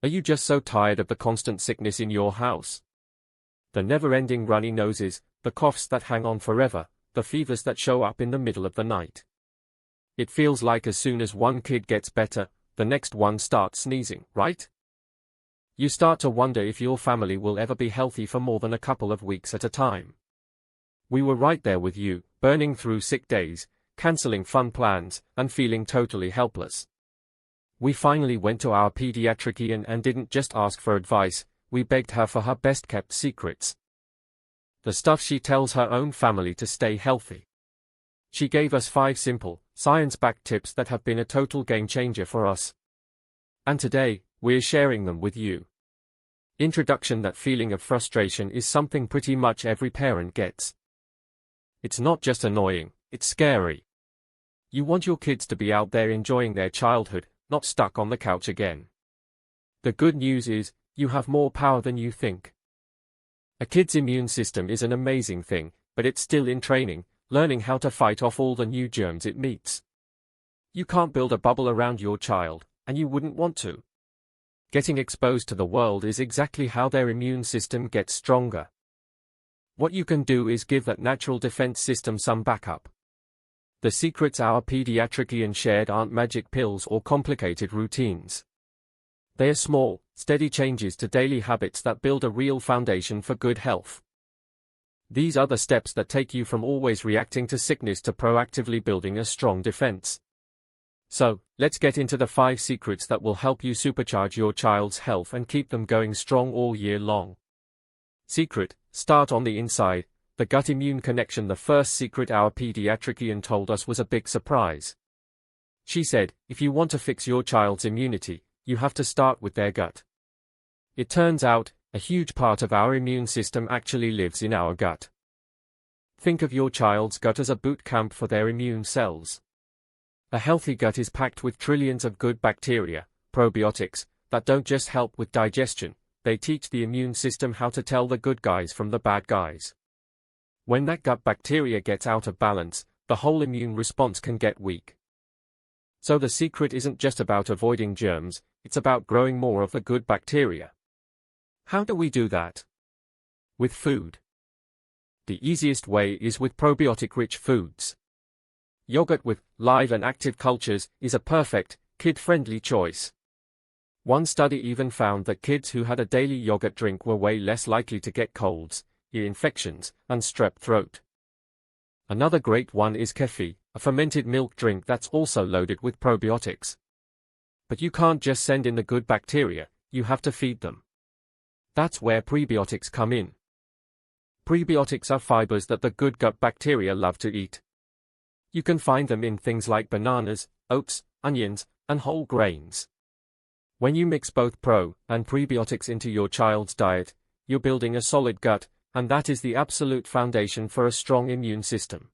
Are you just so tired of the constant sickness in your house? The never-ending runny noses, the coughs that hang on forever, the fevers that show up in the middle of the night. It feels like as soon as one kid gets better, the next one starts sneezing, right? You start to wonder if your family will ever be healthy for more than a couple of weeks at a time. We were right there with you, burning through sick days, canceling fun plans, and feeling totally helpless. We finally went to our pediatrician and didn't just ask for advice, we begged her for her best-kept secrets. The stuff she tells her own family to stay healthy. She gave us 5 simple, science-backed tips that have been a total game-changer for us. And today, we're sharing them with you. Introduction. That feeling of frustration is something pretty much every parent gets. It's not just annoying, it's scary. You want your kids to be out there enjoying their childhood, not stuck on the couch again. The good news is, you have more power than you think. A kid's immune system is an amazing thing, but it's still in training, learning how to fight off all the new germs it meets. You can't build a bubble around your child, and you wouldn't want to. Getting exposed to the world is exactly how their immune system gets stronger. What you can do is give that natural defense system some backup. The secrets our pediatrician shared aren't magic pills or complicated routines. They are small, steady changes to daily habits that build a real foundation for good health. These are the steps that take you from always reacting to sickness to proactively building a strong defense. So, let's get into the 5 secrets that will help you supercharge your child's health and keep them going strong all year long. Secret: start on the inside, the gut-immune connection. The first secret our pediatrician told us was a big surprise. She said, if you want to fix your child's immunity, you have to start with their gut. It turns out, a huge part of our immune system actually lives in our gut. Think of your child's gut as a boot camp for their immune cells. A healthy gut is packed with trillions of good bacteria, probiotics, that don't just help with digestion, they teach the immune system how to tell the good guys from the bad guys. When that gut bacteria gets out of balance, the whole immune response can get weak. So the secret isn't just about avoiding germs, it's about growing more of the good bacteria. How do we do that? With food. The easiest way is with probiotic-rich foods. Yogurt with live and active cultures is a perfect, kid-friendly choice. One study even found that kids who had a daily yogurt drink were way less likely to get colds, ear infections, and strep throat. Another great one is kefir, a fermented milk drink that's also loaded with probiotics. But you can't just send in the good bacteria, you have to feed them. That's where prebiotics come in. Prebiotics are fibers that the good gut bacteria love to eat. You can find them in things like bananas, oats, onions, and whole grains. When you mix both pro and prebiotics into your child's diet, you're building a solid gut, and that is the absolute foundation for a strong immune system.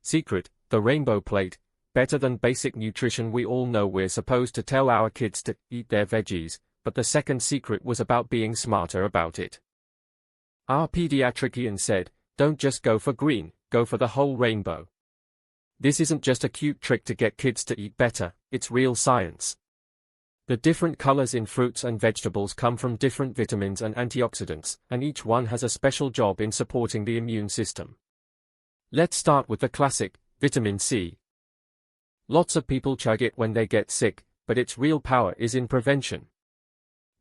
Secret: the rainbow plate, better than basic nutrition. We all know we're supposed to tell our kids to eat their veggies, but the second secret was about being smarter about it. Our pediatrician said, don't just go for green, go for the whole rainbow. This isn't just a cute trick to get kids to eat better, it's real science. The different colors in fruits and vegetables come from different vitamins and antioxidants, and each one has a special job in supporting the immune system. Let's start with the classic, vitamin C. Lots of people chug it when they get sick, but its real power is in prevention.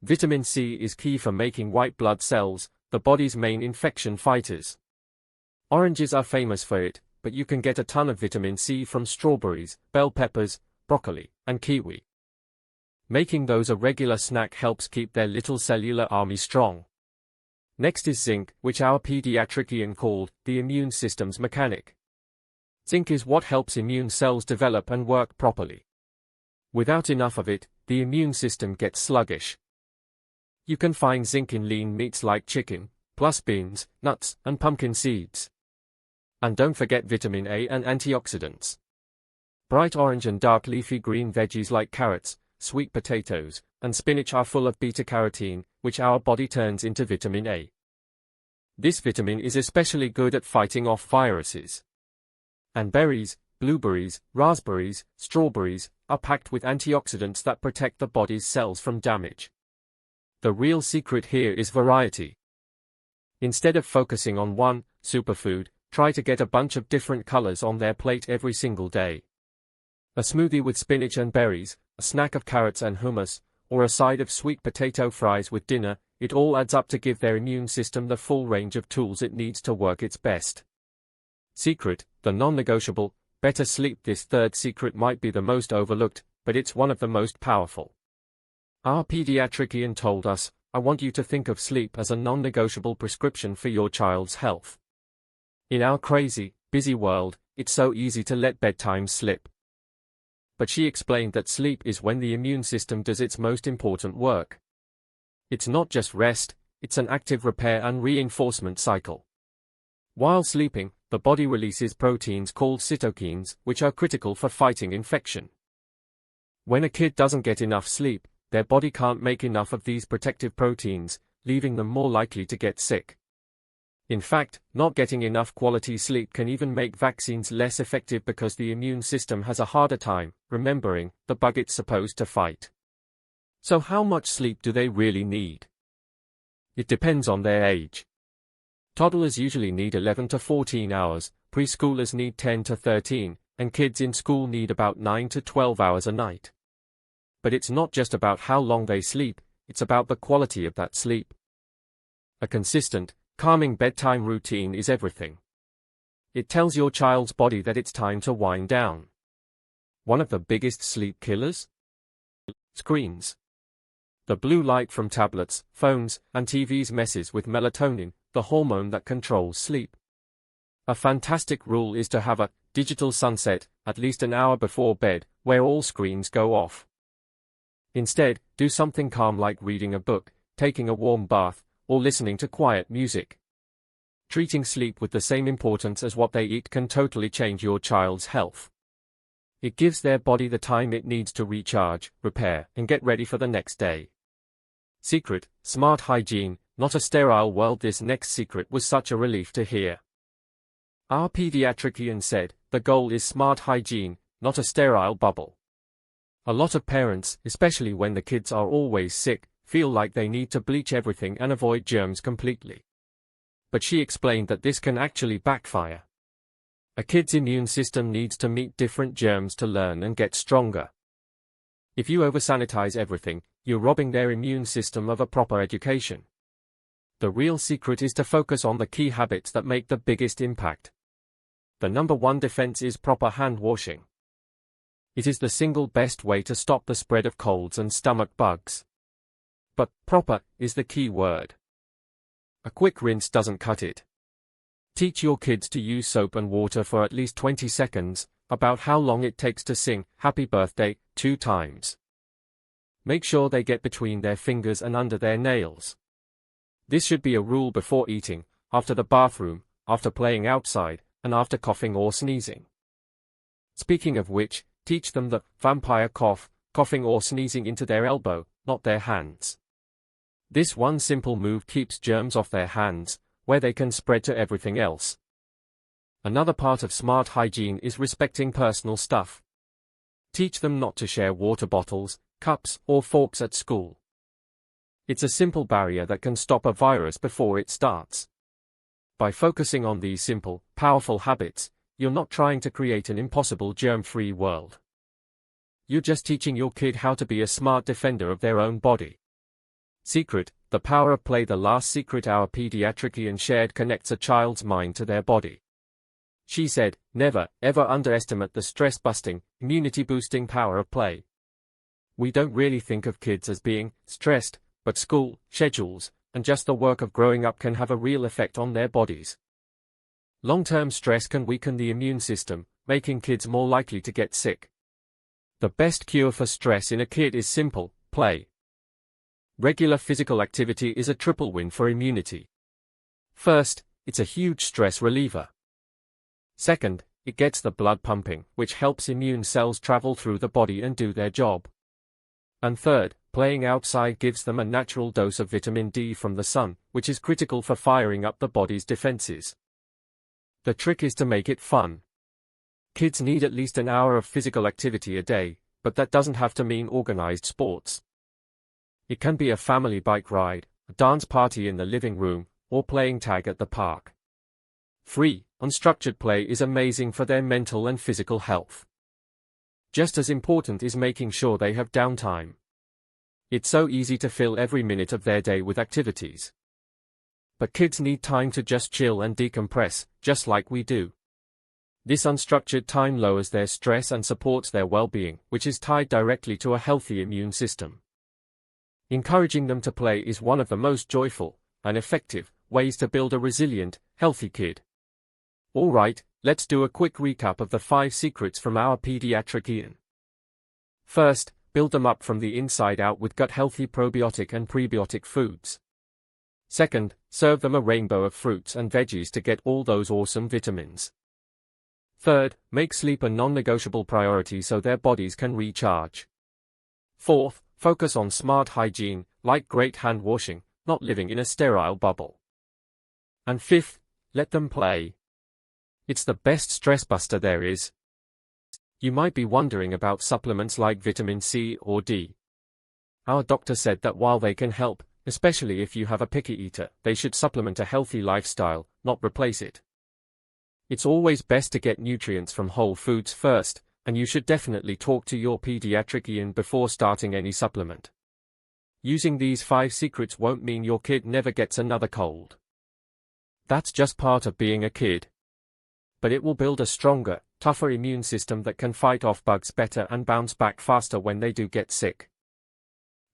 Vitamin C is key for making white blood cells, the body's main infection fighters. Oranges are famous for it, but you can get a ton of vitamin C from strawberries, bell peppers, broccoli, and kiwi. Making those a regular snack helps keep their little cellular army strong. Next is zinc, which our pediatrician called the immune system's mechanic. Zinc is what helps immune cells develop and work properly. Without enough of it, the immune system gets sluggish. You can find zinc in lean meats like chicken, plus beans, nuts, and pumpkin seeds. And don't forget vitamin A and antioxidants. Bright orange and dark leafy green veggies like carrots, sweet potatoes, and spinach are full of beta-carotene, which our body turns into vitamin A. This vitamin is especially good at fighting off viruses. And berries, blueberries, raspberries, strawberries, are packed with antioxidants that protect the body's cells from damage. The real secret here is variety. Instead of focusing on one superfood, try to get a bunch of different colors on their plate every single day. A smoothie with spinach and berries, a snack of carrots and hummus, or a side of sweet potato fries with dinner, it all adds up to give their immune system the full range of tools it needs to work its best. Secret, the non-negotiable, better sleep. This third secret might be the most overlooked, but it's one of the most powerful. Our pediatrician told us, "I want you to think of sleep as a non-negotiable prescription for your child's health." In our crazy, busy world, it's so easy to let bedtime slip. But she explained that sleep is when the immune system does its most important work. It's not just rest, it's an active repair and reinforcement cycle. While sleeping, the body releases proteins called cytokines, which are critical for fighting infection. When a kid doesn't get enough sleep, their body can't make enough of these protective proteins, leaving them more likely to get sick. In fact, not getting enough quality sleep can even make vaccines less effective because the immune system has a harder time remembering the bug it's supposed to fight. So how much sleep do they really need? It depends on their age. Toddlers usually need 11 to 14 hours, preschoolers need 10 to 13, and kids in school need about 9 to 12 hours a night. But it's not just about how long they sleep, it's about the quality of that sleep. A consistent, calming bedtime routine is everything. It tells your child's body that it's time to wind down. One of the biggest sleep killers? Screens. The blue light from tablets, phones, and TVs messes with melatonin, the hormone that controls sleep. A fantastic rule is to have a digital sunset at least an hour before bed, where all screens go off. Instead, do something calm like reading a book, taking a warm bath, or listening to quiet music. Treating sleep with the same importance as what they eat can totally change your child's health. It gives their body the time it needs to recharge, repair, and get ready for the next day. Secret, smart hygiene, not a sterile world. This next secret was such a relief to hear. Our pediatrician said, the goal is smart hygiene, not a sterile bubble. A lot of parents, especially when the kids are always sick, feel like they need to bleach everything and avoid germs completely. But she explained that this can actually backfire. A kid's immune system needs to meet different germs to learn and get stronger. If you oversanitize everything, you're robbing their immune system of a proper education. The real secret is to focus on the key habits that make the biggest impact. The number one defense is proper hand washing. It is the single best way to stop the spread of colds and stomach bugs. But proper is the key word. A quick rinse doesn't cut it. Teach your kids to use soap and water for at least 20 seconds, about how long it takes to sing "Happy Birthday" 2 times. Make sure they get between their fingers and under their nails. This should be a rule before eating, after the bathroom, after playing outside, and after coughing or sneezing. Speaking of which, teach them the vampire cough, coughing or sneezing into their elbow, not their hands. This one simple move keeps germs off their hands, where they can spread to everything else. Another part of smart hygiene is respecting personal stuff. Teach them not to share water bottles, cups, or forks at school. It's a simple barrier that can stop a virus before it starts. By focusing on these simple, powerful habits, you're not trying to create an impossible germ-free world. You're just teaching your kid how to be a smart defender of their own body. Secret, the power of play. The last secret our pediatrician shared connects a child's mind to their body. She said, never, ever underestimate the stress-busting, immunity-boosting power of play. We don't really think of kids as being stressed, but school, schedules, and just the work of growing up can have a real effect on their bodies. Long-term stress can weaken the immune system, making kids more likely to get sick. The best cure for stress in a kid is simple: play. Regular physical activity is a triple win for immunity. First, it's a huge stress reliever. Second, it gets the blood pumping, which helps immune cells travel through the body and do their job. And third, playing outside gives them a natural dose of vitamin D from the sun, which is critical for firing up the body's defenses. The trick is to make it fun. Kids need at least an hour of physical activity a day, but that doesn't have to mean organized sports. It can be a family bike ride, a dance party in the living room, or playing tag at the park. Free, unstructured play is amazing for their mental and physical health. Just as important is making sure they have downtime. It's so easy to fill every minute of their day with activities. But kids need time to just chill and decompress, just like we do. This unstructured time lowers their stress and supports their well-being, which is tied directly to a healthy immune system. Encouraging them to play is one of the most joyful and effective ways to build a resilient, healthy kid. Alright, let's do a quick recap of the 5 secrets from our pediatrician. First, build them up from the inside out with gut-healthy probiotic and prebiotic foods. Second, serve them a rainbow of fruits and veggies to get all those awesome vitamins. Third, make sleep a non-negotiable priority so their bodies can recharge. Fourth, focus on smart hygiene, like great hand washing, not living in a sterile bubble. And fifth, let them play. It's the best stress buster there is. You might be wondering about supplements like vitamin C or D. Our doctor said that while they can help, especially if you have a picky eater, they should supplement a healthy lifestyle, not replace it. It's always best to get nutrients from whole foods first, and you should definitely talk to your pediatrician before starting any supplement. Using these 5 secrets won't mean your kid never gets another cold. That's just part of being a kid. But it will build a stronger, tougher immune system that can fight off bugs better and bounce back faster when they do get sick.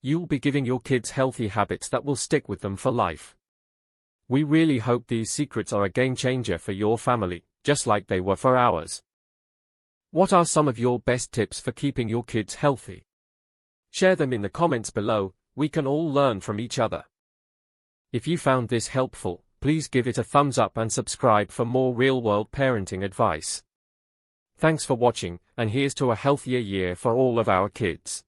You'll be giving your kids healthy habits that will stick with them for life. We really hope these secrets are a game changer for your family, just like they were for ours. What are some of your best tips for keeping your kids healthy? Share them in the comments below, we can all learn from each other. If you found this helpful, please give it a thumbs up and subscribe for more real-world parenting advice. Thanks for watching, and here's to a healthier year for all of our kids.